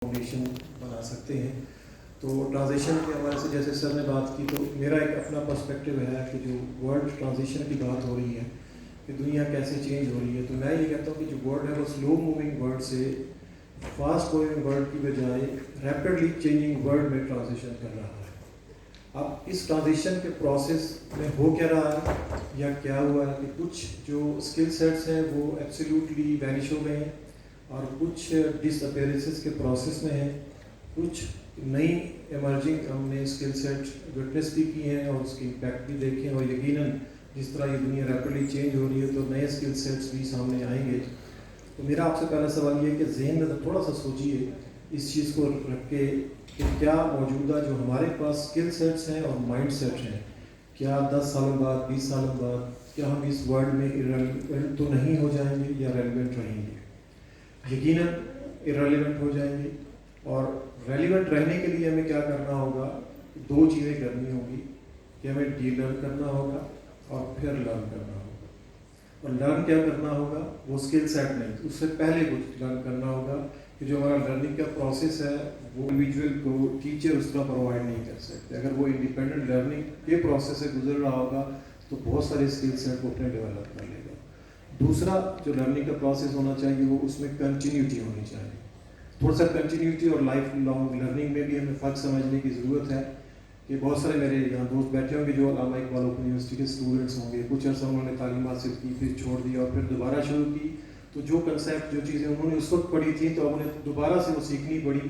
Foundation بنا سکتے ہیں. تو ٹرانزیشن کے حوالے سے جیسے سر نے بات کی تو میرا ایک اپنا پرسپیکٹیو ہے کہ جو ورلڈ ٹرانزیشن کی بات ہو رہی ہے کہ دنیا کیسے چینج ہو رہی ہے، تو میں یہ کہتا ہوں کہ جو ورلڈ ہے وہ سلو موونگ ورلڈ سے فاسٹ موونگ ورلڈ کی بجائے ریپڈلی چینجنگ ورلڈ میں ٹرانزیشن کر رہا ہے. اب اس ٹرانزیشن کے پروسیس میں ہو کیا رہا ہے یا کیا ہوا ہے کہ کچھ جو اسکل سیٹس ہیں وہ ایبسلیوٹلی وینش ہو گئے ہیں اور کچھ ڈس اپیئرنسز کے پروسیس میں ہیں، کچھ نئی ایمرجنگ ہم نے اسکل سیٹ وٹنس بھی کی ہیں اور اس کی امپیکٹ بھی دیکھے ہیں، اور یقیناً جس طرح یہ دنیا ریپڈلی چینج ہو رہی ہے تو نئے اسکل سیٹس بھی سامنے آئیں گے. تو میرا آپ سے پہلا سوال یہ ہے کہ ذہن میں تھوڑا سا سوچیے اس چیز کو رکھ کے کہ کیا موجودہ جو ہمارے پاس اسکل سیٹس ہیں اور مائنڈ سیٹ ہیں، کیا 10 سالوں بعد 20 سالوں بعد کیا ہم اس ورلڈ میں ایرریلیونٹ تو نہیں ہو جائیں گے یا ریلیونٹ رہیں گے؟ یقیناً ایرریلیونٹ ہو جائیں گے. اور ریلیونٹ رہنے کے لیے ہمیں کیا کرنا ہوگا؟ 2 چیزیں کرنی ہوگی کہ ہمیں ڈی لرن کرنا ہوگا اور پھر لرن کرنا ہوگا. اور لرن کیا کرنا ہوگا؟ وہ اسکل سیٹ نہیں، اس سے پہلے کچھ لرن کرنا ہوگا کہ جو ہمارا لرننگ کا پروسیس ہے وہ انڈیویجول کو ٹیچر اس کا پرووائڈ نہیں کر سکتے. اگر وہ انڈیپینڈنٹ لرننگ کے پروسیس سے گزر رہا ہوگا تو بہت سارے اسکل سیٹ کو اپنے ڈیولپ کر لے گا. دوسرا جو لرننگ کا پروسیس ہونا چاہیے وہ اس میں کنٹینیوٹی ہونی چاہیے. تھوڑا سا کنٹینیوٹی اور لائف لانگ لرننگ میں بھی ہمیں فرق سمجھنے کی ضرورت ہے کہ بہت سارے میرے یہاں دوست بیٹھے ہوں گے جو علامہ اقبال اوپن یونیورسٹی کے اسٹوڈنٹس ہوں گے، کچھ عرصہ انہوں نے تعلیم حاصل کی، پھر چھوڑ دیا اور پھر دوبارہ شروع کی. تو جو کنسیپٹ جو چیزیں انہوں نے اس وقت پڑھی تھیں تو اب انہیں دوبارہ سے وہ سیکھنی پڑی.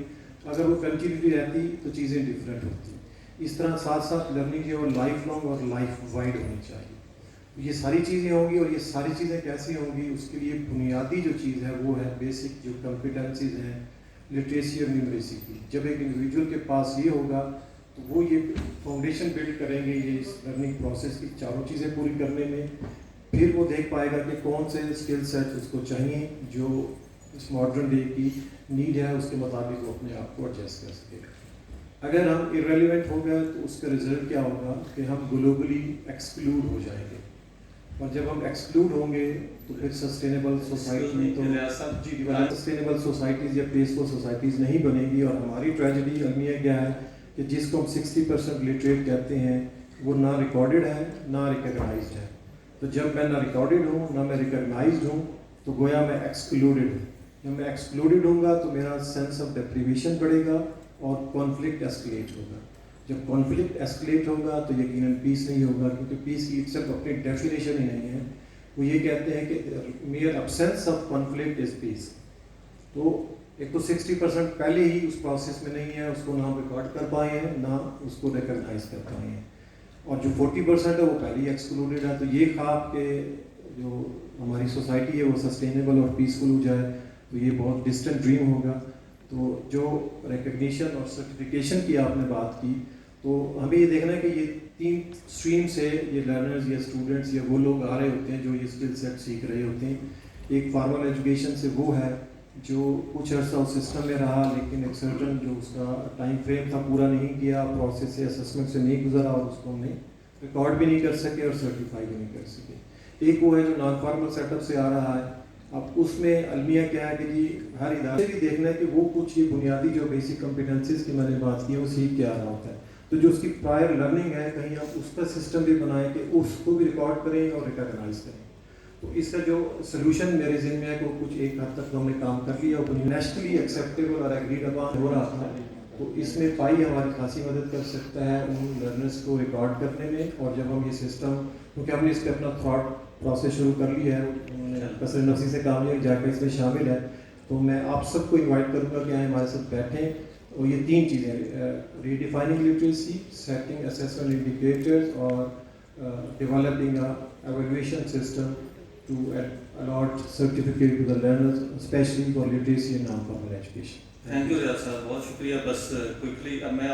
اگر وہ کنٹینیوٹی رہتی تو چیزیں ڈفرینٹ ہوتی. اس طرح ساتھ ساتھ لرننگ جو ہے لائف لانگ اور لائف وائڈ ہونی چاہیے. یہ ساری چیزیں ہوں گی، اور یہ ساری چیزیں کیسی ہوں گی؟ اس کے لیے بنیادی جو چیز ہے وہ ہے بیسک جو کمپیٹنسیز ہیں لٹریسی اور نیومریسی کی. جب ایک انڈیویجول کے پاس یہ ہوگا تو وہ یہ فاؤنڈیشن بلڈ کریں گے یہ اس لرننگ پروسیس کی چاروں چیزیں پوری کرنے میں. پھر وہ دیکھ پائے گا کہ کون سے اسکل سیٹ اس کو چاہیے جو اس ماڈرن ڈے کی نیڈ ہے، اس کے مطابق وہ اپنے آپ کو ایڈجسٹ کر سکے. اگر ہم ایرریلیونٹ ہو گئے تو اس کا رزلٹ کیا ہوگا کہ ہم گلوبلی ایکسکلوڈ ہو جائیں گے. اور جب ہم ایکسکلوڈ ہوں گے تو پھر سسٹینیبل سوسائٹی سسٹینیبل سوسائٹیز یا پیسفل سوسائٹیز نہیں بنے گی. اور ہماری ٹریجڈی المیہ کیا ہے کہ جس کو ہم 60% لٹریٹ کہتے ہیں وہ نہ ریکارڈڈ ہے نہ ریکگنائزڈ ہے. تو جب میں نہ ریکارڈڈ ہوں نہ میں ریکگنائزڈ ہوں تو گویا میں ایکسکلوڈڈ ہوں. جب میں ایکسکلوڈڈ ہوں گا تو میرا سینس آف ڈپریویشن بڑھے گا اور کانفلکٹ ایسکلیٹ ہوگا. جب کانفلکٹ ایسکلیٹ ہوگا تو یقیناً پیس نہیں ہوگا، کیونکہ پیس کی اٹسیلف اپنی ڈیفینیشن ہی نہیں ہے. وہ یہ کہتے ہیں کہ mere absence of conflict is peace. تو ایک تو 60% پہلے ہی اس پروسیس میں نہیں ہے، اس کو نہ ہم ریکارڈ کر پائے ہیں نہ اس کو ریکگنائز کر پائے ہیں. اور جو 40% ہے وہ پہلے ہی ایکسکلوڈڈ ہے. تو یہ خواب کہ جو ہماری سوسائٹی ہے وہ سسٹینیبل اور پیسفل ہو جائے تو یہ بہت ڈسٹنٹ ڈریم ہوگا. تو جو ریکگنیشن اور سرٹیفکیشن کی آپ نے بات کی تو ہمیں یہ دیکھنا ہے کہ یہ 3 اسٹریم سے یہ لرنرز یا اسٹوڈنٹس یا وہ لوگ آ رہے ہوتے ہیں جو یہ اسکل سیٹ سیکھ رہے ہوتے ہیں. ایک فارمل ایجوکیشن سے وہ ہے جو کچھ عرصہ اس سسٹم میں رہا لیکن ایک سرٹن جو اس کا ٹائم فریم تھا پورا نہیں کیا، پروسیس سے اسسمنٹ سے نہیں گزرا اور اس کو ہم نے ریکارڈ بھی نہیں کر سکے اور سرٹیفائی بھی نہیں کر سکے. ایک وہ ہے جو نان فارمل سیٹ اپ سے آ رہا ہے. اب اس میں المیہ کیا ہے کہ جی ہر ادارے بھی دیکھنا ہے کہ وہ کچھ یہ بنیادی جو بیسک کمپیٹنسیز کی میں نے بات کی ہے وہ سیکھ کے آ رہا ہوتا ہے. تو جو اس کی پرائر لرننگ ہے کہیں ہم اس کا سسٹم بھی بنائیں کہ اس کو بھی ریکارڈ کریں اور ریکگنائز کریں. تو اس کا جو سلوشن میرے ذہن میں ہے کہ وہ کچھ ایک حد تک ہم نے کام کر لیا اور نیشنلی ایکسیپٹیبل اور ایگریڈ اپان ہو رہا تھا. تو اس میں پائی ہماری خاصی مدد کر سکتا ہے ان لرنرس کو ریکارڈ کرنے میں. اور جب ہم یہ سسٹم کیونکہ ہم نے اس پہ اپنا تھاٹ پروسیس شروع کر لیا ہے، انہوں نے کثر نفسی سے کام لیا جا کے اس میں شامل ہے. تو میں آپ سب کو انوائٹ کروں گا کہ آئیں ہمارے ساتھ بیٹھیں. اور یہ 3 چیزیں ریڈیفائننگ لٹریسی، سیٹنگ اسیسمنٹ انڈیکیٹرز اور developing evaluation system to allot certificate to the learners, especially for literacy and non-formal education. Thank you, Riyad sir. بہت شکریہ. بس کوئکلی اب میں